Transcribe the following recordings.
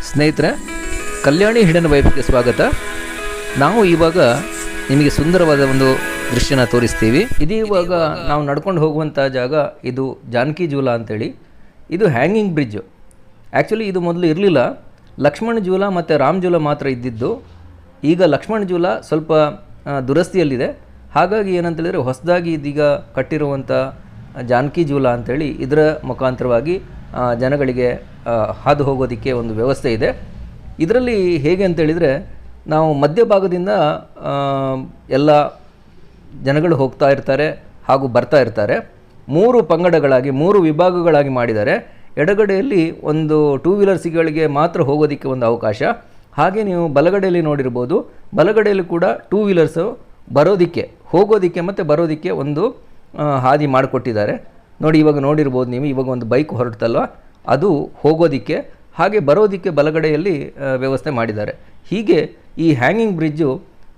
ಸ್ನೇಹಿತರೆ, ಕಲ್ಯಾಣಿ ಹಿಡನ್ ವೈಫ್ಗೆ ಸ್ವಾಗತ. ನಾವು ಇವಾಗ ನಿಮಗೆ ಸುಂದರವಾದ ಒಂದು ದೃಶ್ಯನ ತೋರಿಸ್ತೀವಿ. ಇವಾಗ ನಾವು ನಡ್ಕೊಂಡು ಹೋಗುವಂಥ ಜಾಗ ಇದು ಜಾನಕಿ ಜೂಲ ಅಂತೇಳಿ. ಇದು ಹ್ಯಾಂಗಿಂಗ್ ಬ್ರಿಡ್ಜು. ಆ್ಯಕ್ಚುಲಿ ಇದು ಮೊದಲು ಇರಲಿಲ್ಲ, ಲಕ್ಷ್ಮಣ ಜೂಲ ಮತ್ತು ರಾಮ್ ಜೂಲ ಮಾತ್ರ ಇದ್ದಿದ್ದು. ಈಗ ಲಕ್ಷ್ಮಣ ಜೂಲ ಸ್ವಲ್ಪ ದುರಸ್ತಿಯಲ್ಲಿದೆ. ಹಾಗಾಗಿ ಏನಂತೇಳಿದರೆ ಹೊಸದಾಗಿ ಇದೀಗ ಕಟ್ಟಿರುವಂಥ ಜಾನಕಿ ಜೂಲ ಅಂಥೇಳಿ ಇದರ ಮುಖಾಂತರವಾಗಿ ಜನಗಳಿಗೆ ಹಾದು ಹೋಗೋದಕ್ಕೆ ಒಂದು ವ್ಯವಸ್ಥೆ ಇದೆ. ಇದರಲ್ಲಿ ಹೇಗೆ ಅಂತೇಳಿದರೆ, ನಾವು ಮಧ್ಯಭಾಗದಿಂದ ಎಲ್ಲ ಜನಗಳು ಹೋಗ್ತಾ ಇರ್ತಾರೆ ಹಾಗೂ ಬರ್ತಾ ಇರ್ತಾರೆ. 3 ಪಂಗಡಗಳಾಗಿ 3 ವಿಭಾಗಗಳಾಗಿ ಮಾಡಿದ್ದಾರೆ. ಎಡಗಡೆಯಲ್ಲಿ ಒಂದು 2 ವೀಲರ್ಸ್ಗಳಿಗೆ ಮಾತ್ರ ಹೋಗೋದಕ್ಕೆ ಒಂದು ಅವಕಾಶ. ಹಾಗೆ ನೀವು ಬಲಗಡೆಯಲ್ಲಿ ನೋಡಿರ್ಬೋದು, ಬಲಗಡೆಯಲ್ಲಿ ಕೂಡ 2 ವೀಲರ್ಸು ಬರೋದಕ್ಕೆ, ಹೋಗೋದಕ್ಕೆ ಮತ್ತು ಬರೋದಕ್ಕೆ ಒಂದು ಹಾದಿ ಮಾಡಿಕೊಟ್ಟಿದ್ದಾರೆ. ನೋಡಿ, ಇವಾಗ ನೋಡಿರ್ಬೋದು ನೀವು, ಇವಾಗ ಒಂದು ಬೈಕ್ ಹೊರಡ್ತಲ್ವ, ಅದು ಹೋಗೋದಕ್ಕೆ, ಹಾಗೆ ಬರೋದಕ್ಕೆ ಬಲಗಡೆಯಲ್ಲಿ ವ್ಯವಸ್ಥೆ ಮಾಡಿದ್ದಾರೆ. ಹೀಗೆ ಈ ಹ್ಯಾಂಗಿಂಗ್ ಬ್ರಿಡ್ಜು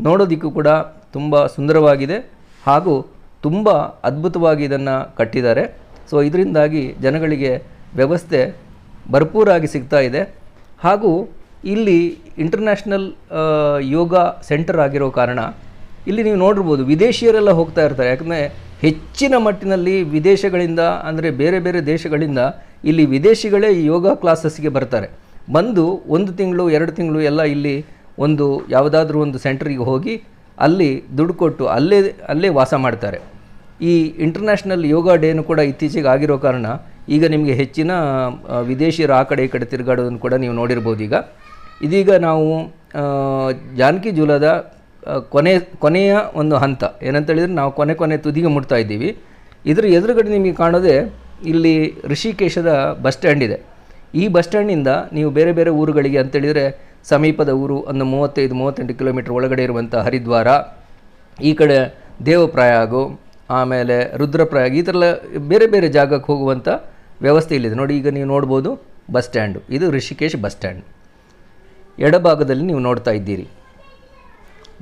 ನೋಡೋದಕ್ಕೂ ಕೂಡ ತುಂಬ ಸುಂದರವಾಗಿದೆ ಹಾಗೂ ತುಂಬ ಅದ್ಭುತವಾಗಿ ಇದನ್ನು ಕಟ್ಟಿದ್ದಾರೆ. ಸೊ ಇದರಿಂದಾಗಿ ಜನಗಳಿಗೆ ವ್ಯವಸ್ಥೆ ಭರ್ಪೂರಾಗಿ ಸಿಗ್ತಾ ಇದೆ. ಹಾಗೂ ಇಲ್ಲಿ ಇಂಟರ್ನ್ಯಾಷನಲ್ ಯೋಗ ಸೆಂಟರ್ ಆಗಿರೋ ಕಾರಣ ಇಲ್ಲಿ ನೀವು ನೋಡಿರ್ಬೋದು, ವಿದೇಶಿಯರೆಲ್ಲ ಹೋಗ್ತಾ ಇರ್ತಾರೆ. ಯಾಕಂದರೆ ಹೆಚ್ಚಿನ ಮಟ್ಟಿನಲ್ಲಿ ವಿದೇಶಗಳಿಂದ, ಅಂದರೆ ಬೇರೆ ಬೇರೆ ದೇಶಗಳಿಂದ ಇಲ್ಲಿ ವಿದೇಶಿಗಳೇ ಯೋಗ ಕ್ಲಾಸಸ್ಗೆ ಬರ್ತಾರೆ. ಬಂದು 1 ತಿಂಗಳು 2 ತಿಂಗಳು ಎಲ್ಲ ಇಲ್ಲಿ ಒಂದು ಯಾವುದಾದ್ರೂ ಒಂದು ಸೆಂಟ್ರಿಗೆ ಹೋಗಿ ಅಲ್ಲಿ ದುಡ್ಡು ಕೊಟ್ಟು ಅಲ್ಲೇ ವಾಸ ಮಾಡ್ತಾರೆ. ಈ ಇಂಟರ್ನ್ಯಾಷನಲ್ ಯೋಗ ಡೇನು ಕೂಡ ಇತ್ತೀಚೆಗೆ ಆಗಿರೋ ಕಾರಣ ಈಗ ನಿಮಗೆ ಹೆಚ್ಚಿನ ವಿದೇಶಿಯರು ಆ ಕಡೆ ಈ ಕಡೆ ತಿರುಗಾಡೋದನ್ನು ಕೂಡ ನೀವು ನೋಡಿರ್ಬೋದು. ಇದೀಗ ನಾವು ಜಾನಕಿ ಜೂಲದ ಕೊನೆಯ ಒಂದು ಹಂತ ಏನಂತೇಳಿದರೆ, ನಾವು ಕೊನೆ ತುದಿಗೆ ಮುಟ್ತಾ ಇದ್ದೀವಿ. ಇದರ ಎದುರುಗಡೆ ನಿಮಗೆ ಕಾಣೋದೇ ಇಲ್ಲಿ ಋಷಿಕೇಶದ ಬಸ್ ಸ್ಟ್ಯಾಂಡ್ ಇದೆ. ಈ ಬಸ್ ಸ್ಟ್ಯಾಂಡಿಂದ ನೀವು ಬೇರೆ ಬೇರೆ ಊರುಗಳಿಗೆ ಅಂತೇಳಿದರೆ, ಸಮೀಪದ ಊರು ಒಂದು 35-38 ಕಿಲೋಮೀಟ್ರ್ ಒಳಗಡೆ ಇರುವಂಥ ಹರಿದ್ವಾರ, ಈ ಕಡೆ ದೇವಪ್ರಯಾಗು, ಆಮೇಲೆ ರುದ್ರಪ್ರಯಾಗ, ಈ ಥರ ಬೇರೆ ಬೇರೆ ಜಾಗಕ್ಕೆ ಹೋಗುವಂಥ ವ್ಯವಸ್ಥೆ ಇಲ್ಲಿದೆ. ನೋಡಿ, ಈಗ ನೀವು ನೋಡ್ಬೋದು ಬಸ್ ಸ್ಟ್ಯಾಂಡು, ಇದು ಋಷಿಕೇಶ್ ಬಸ್ ಸ್ಟ್ಯಾಂಡ್. ಎಡಭಾಗದಲ್ಲಿ ನೀವು ನೋಡ್ತಾ ಇದ್ದೀರಿ.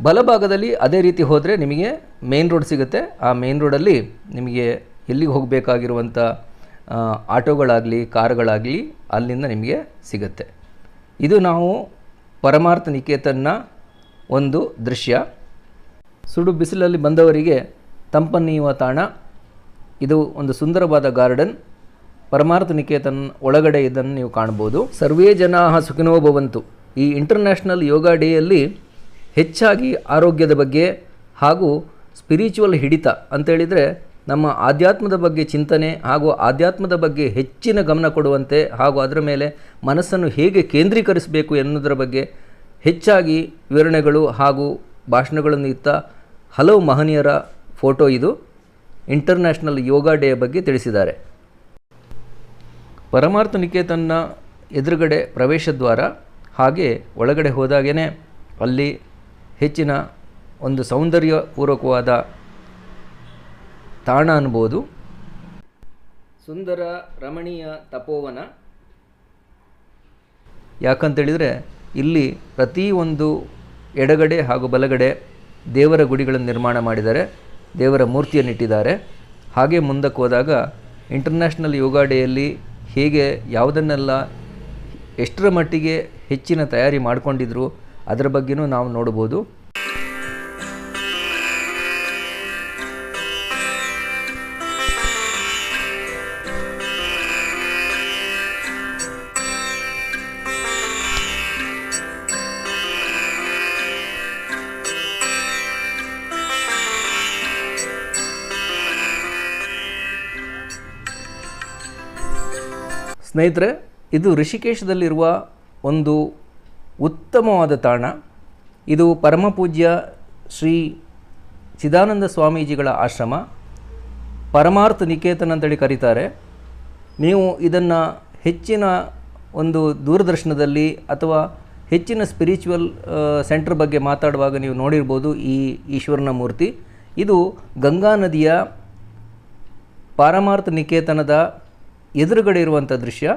ಬಲಭಾಗದಲ್ಲಿ ಅದೇ ರೀತಿ ಹೋದರೆ ನಿಮಗೆ ಮೇನ್ ರೋಡ್ ಸಿಗುತ್ತೆ. ಆ ಮೇನ್ ರೋಡಲ್ಲಿ ನಿಮಗೆ ಎಲ್ಲಿಗೆ ಹೋಗಬೇಕಾಗಿರುವಂಥ ಆಟೋಗಳಾಗಲಿ ಕಾರುಗಳಾಗಲಿ ಅಲ್ಲಿಂದ ನಿಮಗೆ ಸಿಗುತ್ತೆ. ಇದು ನಾವು ಪರಮಾರ್ಥ ನಿಕೇತನ್ನ ಒಂದು ದೃಶ್ಯ. ಸುಡು ಬಿಸಿಲಲ್ಲಿ ಬಂದವರಿಗೆ ತಂಪನ್ನೀಯುವ ತಾಣ. ಇದು ಒಂದು ಸುಂದರವಾದ ಗಾರ್ಡನ್. ಪರಮಾರ್ಥ ನಿಕೇತನ್ ಒಳಗಡೆ ಇದನ್ನು ನೀವು ಕಾಣ್ಬೋದು. ಸರ್ವೇ ಜನಾಃ ಸುಖಿನೋ ಭವಂತು. ಈ ಇಂಟರ್ನ್ಯಾಷನಲ್ ಯೋಗ ಡೇಯಲ್ಲಿ ಹೆಚ್ಚಾಗಿ ಆರೋಗ್ಯದ ಬಗ್ಗೆ ಹಾಗೂ ಸ್ಪಿರಿಚುವಲ್ ಹಿಡಿತ ಅಂತೇಳಿದರೆ, ನಮ್ಮ ಆಧ್ಯಾತ್ಮದ ಬಗ್ಗೆ ಚಿಂತನೆ ಹಾಗೂ ಆಧ್ಯಾತ್ಮದ ಬಗ್ಗೆ ಹೆಚ್ಚಿನ ಗಮನ ಕೊಡುವಂತೆ ಹಾಗೂ ಅದರ ಮೇಲೆ ಮನಸ್ಸನ್ನು ಹೇಗೆ ಕೇಂದ್ರೀಕರಿಸಬೇಕು ಎನ್ನುವುದರ ಬಗ್ಗೆ ಹೆಚ್ಚಾಗಿ ವಿವರಣೆಗಳು ಹಾಗೂ ಭಾಷಣಗಳನ್ನು ಇತ್ತ ಹಲವು ಮಹನೀಯರ ಫೋಟೋ ಇದು ಇಂಟರ್ನ್ಯಾಷನಲ್ ಯೋಗ ಡೇ ಬಗ್ಗೆ ತಿಳಿಸಿದ್ದಾರೆ. ಪರಮಾರ್ಥ ನಿಕೇತನ್ನ ಎದುರುಗಡೆ ಪ್ರವೇಶ ದ್ವಾರ, ಹಾಗೆ ಒಳಗಡೆ ಹೋದಾಗೇ ಅಲ್ಲಿ ಹೆಚ್ಚಿನ ಒಂದು ಸೌಂದರ್ಯಪೂರ್ವಕವಾದ ತಾಣ ಅನ್ಬೋದು. ಸುಂದರ ರಮಣೀಯ ತಪೋವನ. ಯಾಕಂತೇಳಿದರೆ ಇಲ್ಲಿ ಪ್ರತಿಯೊಂದು ಎಡಗಡೆ ಹಾಗೂ ಬಲಗಡೆ ದೇವರ ಗುಡಿಗಳನ್ನು ನಿರ್ಮಾಣ ಮಾಡಿದ್ದಾರೆ, ದೇವರ ಮೂರ್ತಿಯನ್ನಿಟ್ಟಿದ್ದಾರೆ. ಹಾಗೆ ಮುಂದಕ್ಕೆ ಹೋದಾಗ ಇಂಟರ್ನ್ಯಾಷನಲ್ ಯೋಗ ಡೇಯಲ್ಲಿ ಹೇಗೆ ಯಾವುದನ್ನೆಲ್ಲ ಎಷ್ಟರ ಮಟ್ಟಿಗೆ ಹೆಚ್ಚಿನ ತಯಾರಿ ಮಾಡಿಕೊಂಡಿದ್ರು ಅದರ ಬಗ್ಗೆನೂ ನಾವು ನೋಡ್ಬೋದು. ಸ್ನೇಹಿತರೆ, ಇದು ಋಷಿಕೇಶದಲ್ಲಿರುವ ಒಂದು ಉತ್ತಮವಾದ ತಾಣ. ಇದು ಪರಮಪೂಜ್ಯ ಶ್ರೀ ಚಿದಾನಂದ ಸ್ವಾಮೀಜಿಗಳ ಆಶ್ರಮ. ಪರಮಾರ್ಥ ನಿಕೇತನ್ ಅಂತೇಳಿ ಕರೀತಾರೆ. ನೀವು ಇದನ್ನು ಹೆಚ್ಚಿನ ಒಂದು ದೂರದರ್ಶನದಲ್ಲಿ ಅಥವಾ ಹೆಚ್ಚಿನ ಸ್ಪಿರಿಚುವಲ್ ಸೆಂಟರ್ ಬಗ್ಗೆ ಮಾತಾಡುವಾಗ ನೀವು ನೋಡಿರ್ಬೋದು ಈ ಈಶ್ವರನ ಮೂರ್ತಿ. ಇದು ಗಂಗಾ ನದಿಯ ಪರಮಾರ್ಥ ನಿಕೇತನದ ಎದುರುಗಡೆ ಇರುವಂಥ ದೃಶ್ಯ.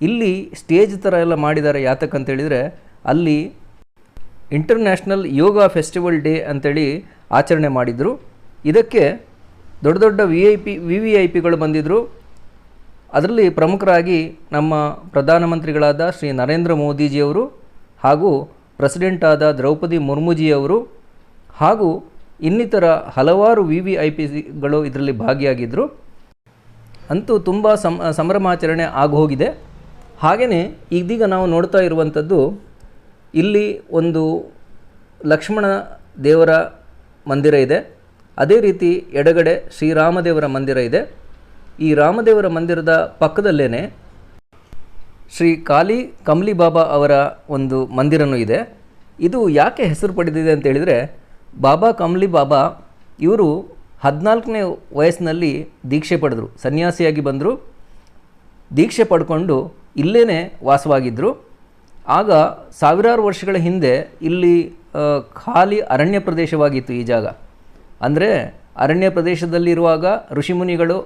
ಇಲ್ಲಿ ಸ್ಟೇಜ್ ಥರ ಎಲ್ಲ ಮಾಡಿದ್ದಾರೆ. ಯಾತಕ್ಕಂತೇಳಿದರೆ, ಅಲ್ಲಿ ಇಂಟರ್ನ್ಯಾಷನಲ್ ಯೋಗ ಫೆಸ್ಟಿವಲ್ ಡೇ ಅಂಥೇಳಿ ಆಚರಣೆ ಮಾಡಿದರು. ಇದಕ್ಕೆ ದೊಡ್ಡ ದೊಡ್ಡ ವಿ ವಿ ಐ ಪಿಗಳು ಬಂದಿದ್ದರು. ಅದರಲ್ಲಿ ಪ್ರಮುಖರಾಗಿ ನಮ್ಮ ಪ್ರಧಾನಮಂತ್ರಿಗಳಾದ ಶ್ರೀ ನರೇಂದ್ರ ಮೋದಿಜಿಯವರು ಹಾಗೂ ಪ್ರೆಸಿಡೆಂಟ್ ಆದ ದ್ರೌಪದಿ ಮುರ್ಮುಜಿಯವರು ಹಾಗೂ ಇನ್ನಿತರ ಹಲವಾರು VVIPಗಳು ಇದರಲ್ಲಿ ಭಾಗಿಯಾಗಿದ್ದರು. ಅಂತೂ ತುಂಬ ಸಂಭ್ರಮಾಚರಣೆ ಆಗೋಗಿದೆ. ಹಾಗೆಯೇ ಇದೀಗ ನಾವು ನೋಡ್ತಾ ಇರುವಂಥದ್ದು ಇಲ್ಲಿ ಒಂದು ಲಕ್ಷ್ಮಣ ದೇವರ ಮಂದಿರ ಇದೆ. ಅದೇ ರೀತಿ ಎಡಗಡೆ ಶ್ರೀರಾಮದೇವರ ಮಂದಿರ ಇದೆ. ಈ ರಾಮದೇವರ ಮಂದಿರದ ಪಕ್ಕದಲ್ಲೇ ಶ್ರೀ ಕಮ್ಲಿ ಬಾಬಾ ಅವರ ಒಂದು ಮಂದಿರನೂ ಇದೆ. ಇದು ಯಾಕೆ ಹೆಸರು ಪಡೆದಿದೆ ಅಂತ ಹೇಳಿದರೆ, ಬಾಬಾ ಕಮ್ಲಿ ಬಾಬಾ ಇವರು 14ನೇ ವಯಸ್ಸಿನಲ್ಲಿ ದೀಕ್ಷೆ ಪಡೆದರು, ಸನ್ಯಾಸಿಯಾಗಿ ಬಂದರು. ದೀಕ್ಷೆ ಪಡ್ಕೊಂಡು ಇಲ್ಲೇ ವಾಸವಾಗಿದ್ದರು. ಆಗ ಸಾವಿರಾರು ವರ್ಷಗಳ ಹಿಂದೆ ಇಲ್ಲಿ ಖಾಲಿ ಅರಣ್ಯ ಪ್ರದೇಶವಾಗಿತ್ತು ಈ ಜಾಗ. ಅಂದರೆ ಅರಣ್ಯ ಪ್ರದೇಶದಲ್ಲಿರುವಾಗ ಋಷಿಮುನಿಗಳು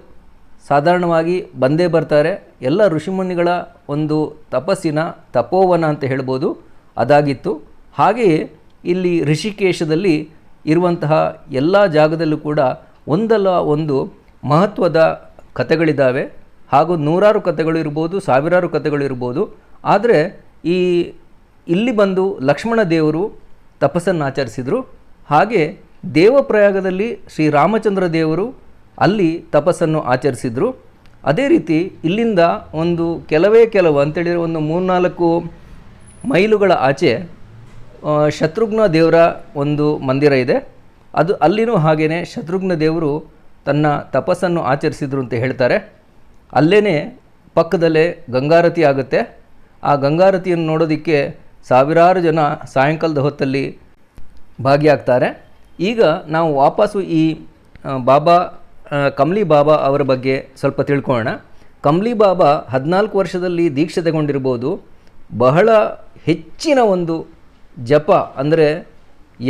ಸಾಧಾರಣವಾಗಿ ಬಂದೇ ಬರ್ತಾರೆ. ಎಲ್ಲ ಋಷಿಮುನಿಗಳ ಒಂದು ತಪಸ್ಸಿನ ತಪೋವನ ಅಂತ ಹೇಳ್ಬೋದು, ಅದಾಗಿತ್ತು. ಹಾಗೆಯೇ ಇಲ್ಲಿ ಋಷಿಕೇಶದಲ್ಲಿ ಇರುವಂತಹ ಎಲ್ಲ ಜಾಗದಲ್ಲೂ ಕೂಡ ಒಂದಲ್ಲ ಒಂದು ಮಹತ್ವದ ಕಥೆಗಳಿದ್ದಾವೆ. ಹಾಗೂ ನೂರಾರು ಕಥೆಗಳು ಇರ್ಬೋದು, ಸಾವಿರಾರು ಕಥೆಗಳು ಇರ್ಬೋದು. ಆದರೆ ಇಲ್ಲಿ ಬಂದು ಲಕ್ಷ್ಮಣ ದೇವರು ತಪಸ್ಸನ್ನು ಆಚರಿಸಿದರು. ಹಾಗೆ ದೇವಪ್ರಯಾಗದಲ್ಲಿ ಶ್ರೀರಾಮಚಂದ್ರ ದೇವರು ಅಲ್ಲಿ ತಪಸ್ಸನ್ನು ಆಚರಿಸಿದರು. ಅದೇ ರೀತಿ ಇಲ್ಲಿಂದ ಒಂದು ಕೆಲವು ಅಂತೇಳಿದರೆ ಒಂದು 3-4 ಮೈಲುಗಳ ಆಚೆ ಶತ್ರುಘ್ನ ದೇವರ ಒಂದು ಮಂದಿರ ಇದೆ. ಅಲ್ಲಿನೂ ಹಾಗೆಯೇ ಶತ್ರುಘ್ನ ದೇವರು ತನ್ನ ತಪಸ್ಸನ್ನು ಆಚರಿಸಿದರು ಅಂತ ಹೇಳ್ತಾರೆ. ಅಲ್ಲೇ ಪಕ್ಕದಲ್ಲೇ ಗಂಗಾರತಿ ಆಗುತ್ತೆ. ಆ ಗಂಗಾರತಿಯನ್ನು ನೋಡೋದಕ್ಕೆ ಸಾವಿರಾರು ಜನ ಸಾಯಂಕಾಲದ ಹೊತ್ತಲ್ಲಿ ಭಾಗಿಯಾಗ್ತಾರೆ. ಈಗ ನಾವು ವಾಪಸ್ಸು ಈ ಕಮ್ಲಿ ಬಾಬಾ ಅವರ ಬಗ್ಗೆ ಸ್ವಲ್ಪ ತಿಳ್ಕೊಳ್ಳೋಣ. ಕಮ್ಲಿ ಬಾಬಾ 14 ವರ್ಷದಲ್ಲಿ ದೀಕ್ಷೆ ತಗೊಂಡಿರ್ಬೋದು. ಬಹಳ ಹೆಚ್ಚಿನ ಒಂದು ಜಪ, ಅಂದರೆ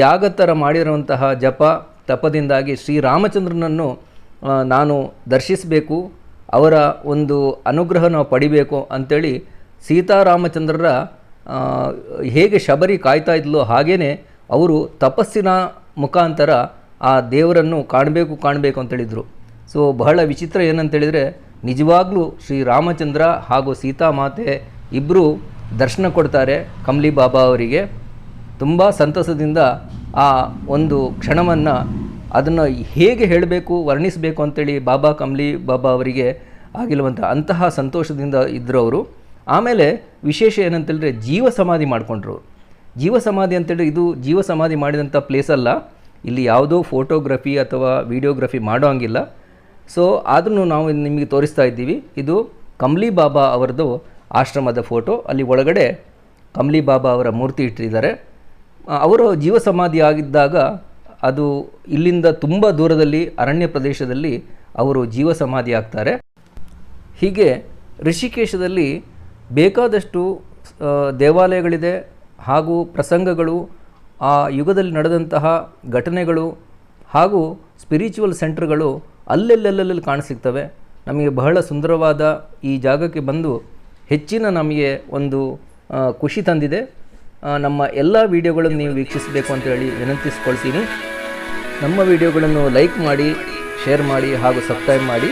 ಯಾಗ ಥರ ಮಾಡಿರುವಂತಹ ಜಪ ತಪದಿಂದಾಗಿ ಶ್ರೀರಾಮಚಂದ್ರನನ್ನು ನಾನು ದರ್ಶಿಸಬೇಕು, ಅವರ ಒಂದು ಅನುಗ್ರಹ ನಾವು ಪಡಿಬೇಕು ಅಂಥೇಳಿ ಸೀತಾರಾಮಚಂದ್ರರ ಹೇಗೆ ಶಬರಿ ಕಾಯ್ತಾ ಇದ್ಲೋ ಹಾಗೇ ಅವರು ತಪಸ್ಸಿನ ಮುಖಾಂತರ ಆ ದೇವರನ್ನು ಕಾಣಬೇಕು ಅಂತೇಳಿದರು. ಸೊ ಬಹಳ ವಿಚಿತ್ರ ಏನಂತೇಳಿದರೆ, ನಿಜವಾಗ್ಲೂ ಶ್ರೀರಾಮಚಂದ್ರ ಹಾಗೂ ಸೀತಾಮಾತೆ ಇಬ್ಬರು ದರ್ಶನ ಕೊಡ್ತಾರೆ ಕಮ್ಲಿ ಬಾಬಾ ಅವರಿಗೆ. ತುಂಬ ಸಂತಸದಿಂದ ಆ ಒಂದು ಕ್ಷಣವನ್ನು ಅದನ್ನು ಹೇಗೆ ಹೇಳಬೇಕು, ವರ್ಣಿಸಬೇಕು ಅಂತೇಳಿ ಕಮ್ಲಿ ಬಾಬಾ ಅವರಿಗೆ ಅಂತಹ ಸಂತೋಷದಿಂದ ಇದ್ದರು ಅವರು. ಆಮೇಲೆ ವಿಶೇಷ ಏನಂತೇಳಿದ್ರೆ, ಜೀವ ಸಮಾಧಿ ಮಾಡಿಕೊಂಡ್ರು. ಜೀವ ಸಮಾಧಿ ಅಂತೇಳಿ ಇದು ಜೀವ ಸಮಾಧಿ ಮಾಡಿದಂಥ ಪ್ಲೇಸ್ ಅಲ್ಲ. ಇಲ್ಲಿ ಯಾವುದೋ ಫೋಟೋಗ್ರಫಿ ಅಥವಾ ವಿಡಿಯೋಗ್ರಫಿ ಮಾಡೋ ಹಂಗಿಲ್ಲ. ಸೊ ಆದ್ರೂ ನಾವು ನಿಮಗೆ ತೋರಿಸ್ತಾ ಇದ್ದೀವಿ. ಇದು ಕಮ್ಲಿ ಬಾಬಾ ಅವರದ್ದು ಆಶ್ರಮದ ಫೋಟೋ. ಅಲ್ಲಿ ಒಳಗಡೆ ಕಮ್ಲಿ ಬಾಬಾ ಅವರ ಮೂರ್ತಿ ಇಟ್ಟಿದ್ದಾರೆ. ಅವರು ಜೀವ ಸಮಾಧಿ ಆಗಿದ್ದಾಗ ಅದು ಇಲ್ಲಿಂದ ತುಂಬ ದೂರದಲ್ಲಿ ಅರಣ್ಯ ಪ್ರದೇಶದಲ್ಲಿ ಅವರು ಜೀವ ಸಮಾಧಿ ಆಗ್ತಾರೆ. ಹೀಗೆ ಋಷಿಕೇಶದಲ್ಲಿ ಬೇಕಾದಷ್ಟು ದೇವಾಲಯಗಳಿದೆ ಹಾಗೂ ಪ್ರಸಂಗಗಳು, ಆ ಯುಗದಲ್ಲಿ ನಡೆದಂತಹ ಘಟನೆಗಳು ಹಾಗೂ ಸ್ಪಿರಿಚುವಲ್ ಸೆಂಟರ್ಗಳು ಅಲ್ಲೆಲ್ಲೆಲ್ಲಲ್ಲಿ ಕಾಣಸಿಗ್ತವೆ. ನಮಗೆ ಬಹಳ ಸುಂದರವಾದ ಈ ಜಾಗಕ್ಕೆ ಬಂದು ಹೆಚ್ಚಿನ ನಮಗೆ ಒಂದು ಖುಷಿ ತಂದಿದೆ. ನಮ್ಮ ಎಲ್ಲ ವಿಡಿಯೋಗಳನ್ನು ನೀವು ವೀಕ್ಷಿಸಬೇಕು ಅಂತೇಳಿ ವಿನಂತಿಸ್ಕೊಳ್ತೀನಿ. ನಮ್ಮ ವಿಡಿಯೋಗಳನ್ನು ಲೈಕ್ ಮಾಡಿ, ಶೇರ್ ಮಾಡಿ ಹಾಗೂ ಸಬ್ಸ್ಕ್ರೈಬ್ ಮಾಡಿ.